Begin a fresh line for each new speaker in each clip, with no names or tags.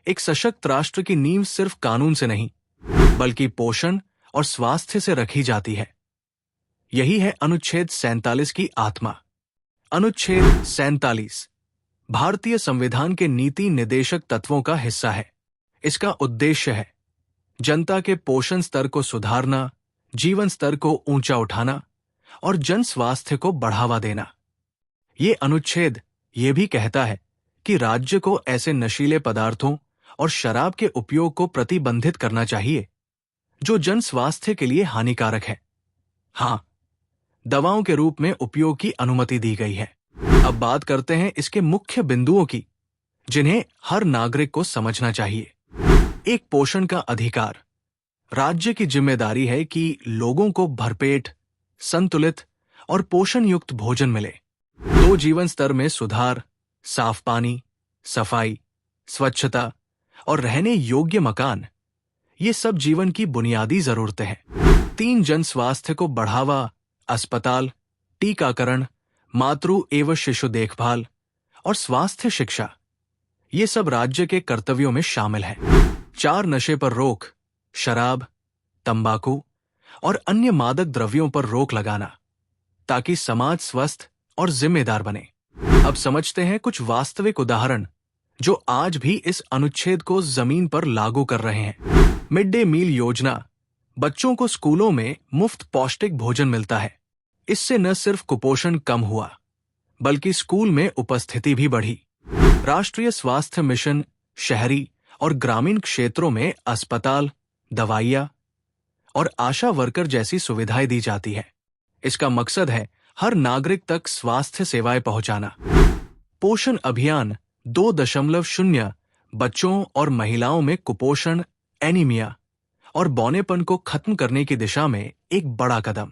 एक सशक्त राष्ट्र की नींव सिर्फ कानून से नहीं, बल्कि पोषण और स्वास्थ्य से रखी जाती है। यही है अनुच्छेद 47 की आत्मा। अनुच्छेद 47 भारतीय संविधान के नीति निर्देशक तत्वों का हिस्सा है। इसका उद्देश्य है जनता के पोषण स्तर को सुधारना, जीवन स्तर को ऊंचा उठाना और जन स्वास्थ्य को बढ़ावा देना। ये अनुच्छेद ये भी कहता है कि राज्य को ऐसे नशीले पदार्थों और शराब के उपयोग को प्रतिबंधित करना चाहिए जो जन स्वास्थ्य के लिए हानिकारक है। हाँ, दवाओं के रूप में उपयोग की अनुमति दी गई है। अब बात करते हैं इसके मुख्य बिंदुओं की, जिन्हें हर नागरिक को समझना चाहिए। एक, पोषण का अधिकार। राज्य की जिम्मेदारी है कि लोगों को भरपेट, संतुलित और पोषण युक्त भोजन मिले। 2, जीवन स्तर में सुधार। साफ पानी, सफाई, स्वच्छता और रहने योग्य मकान, ये सब जीवन की बुनियादी जरूरतें हैं। 3, जन स्वास्थ्य को बढ़ावा। अस्पताल, टीकाकरण, मातृ एवं शिशु देखभाल और स्वास्थ्य शिक्षा, ये सब राज्य के कर्तव्यों में शामिल है। 4, नशे पर रोक। शराब, तंबाकू और अन्य मादक द्रव्यों पर रोक लगाना, ताकि समाज स्वस्थ और जिम्मेदार बने। अब समझते हैं कुछ वास्तविक उदाहरण जो आज भी इस अनुच्छेद को जमीन पर लागू कर रहे हैं। मिड डे मील योजना, बच्चों को स्कूलों में मुफ्त पौष्टिक भोजन मिलता है। इससे न सिर्फ कुपोषण कम हुआ, बल्कि स्कूल में उपस्थिति भी बढ़ी। राष्ट्रीय स्वास्थ्य मिशन, शहरी और ग्रामीण क्षेत्रों में अस्पताल, दवाइयाँ और आशा वर्कर जैसी सुविधाएं दी जाती है। इसका मकसद है हर नागरिक तक स्वास्थ्य सेवाएं पहुंचाना। पोषण अभियान 2.0 बच्चों और महिलाओं में कुपोषण, एनीमिया और बौनेपन को खत्म करने की दिशा में एक बड़ा कदम।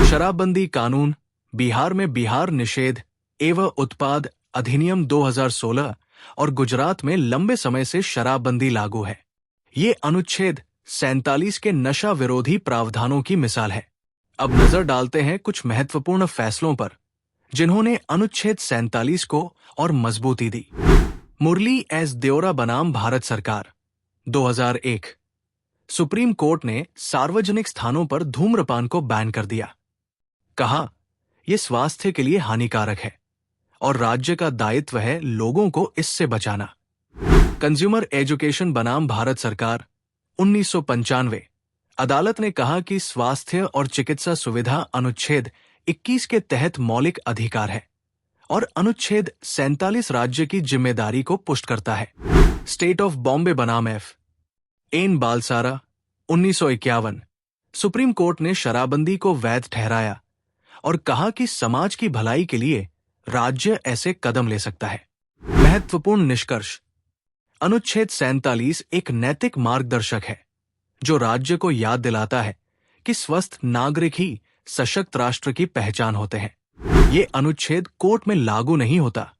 शराबबंदी कानून, बिहार में बिहार निषेध एवं उत्पाद अधिनियम 2016 और गुजरात में लंबे समय से शराबबंदी लागू है। ये अनुच्छेद 47 के नशा विरोधी प्रावधानों की मिसाल है। अब नजर डालते हैं कुछ महत्वपूर्ण फैसलों पर, जिन्होंने अनुच्छेद 47 को और मजबूती दी। मुरली एस देओरा बनाम भारत सरकार, 2001। सुप्रीम कोर्ट ने सार्वजनिक स्थानों पर धूम्रपान को बैन कर दिया। कहा, यह स्वास्थ्य के लिए हानिकारक है और राज्य का दायित्व है लोगों को इससे बचाना। कंज्यूमर एजुकेशन बनाम भारत सरकार, 1995। अदालत ने कहा कि स्वास्थ्य और चिकित्सा सुविधा अनुच्छेद 21 के तहत मौलिक अधिकार है और अनुच्छेद 47 राज्य की जिम्मेदारी को पुष्ट करता है। स्टेट ऑफ बॉम्बे बनाम एफ. एन बालसारा, 1951। सुप्रीम कोर्ट ने शराबबंदी को वैध ठहराया और कहा कि समाज की भलाई के लिए राज्य ऐसे कदम ले सकता है। महत्वपूर्ण निष्कर्ष, अनुच्छेद 47 एक नैतिक मार्गदर्शक है जो राज्य को याद दिलाता है कि स्वस्थ नागरिक ही सशक्त राष्ट्र की पहचान होते हैं। ये अनुच्छेद कोर्ट में लागू नहीं होता,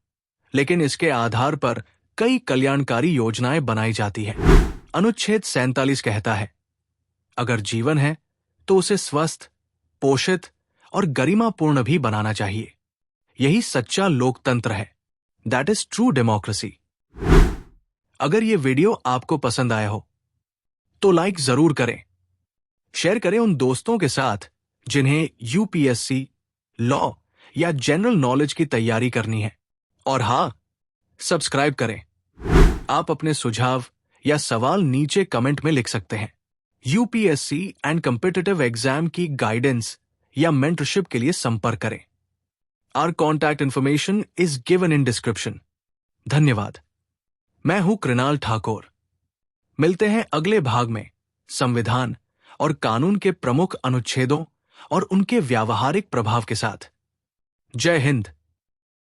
लेकिन इसके आधार पर कई कल्याणकारी योजनाएं बनाई जाती हैं। अनुच्छेद 47 कहता है, अगर जीवन है तो उसे स्वस्थ, पोषित और गरिमापूर्ण भी बनाना चाहिए। यही सच्चा लोकतंत्र है। That is true democracy. अगर ये वीडियो आपको पसंद आया हो तो लाइक जरूर करें, शेयर करें उन दोस्तों के साथ जिन्हें यूपीएससी, लॉ या जनरल नॉलेज की तैयारी करनी है। और हाँ, सब्सक्राइब करें। आप अपने सुझाव या सवाल नीचे कमेंट में लिख सकते हैं। यूपीएससी एंड कॉम्पिटिटिव एग्जाम की गाइडेंस या मेंटरशिप के लिए संपर्क करें। Our contact information is given in description. धन्यवाद। मैं हूं कृणाल ठाकुर। मिलते हैं अगले भाग में संविधान और कानून के प्रमुख अनुच्छेदों और उनके व्यावहारिक प्रभाव के साथ। जय हिंद।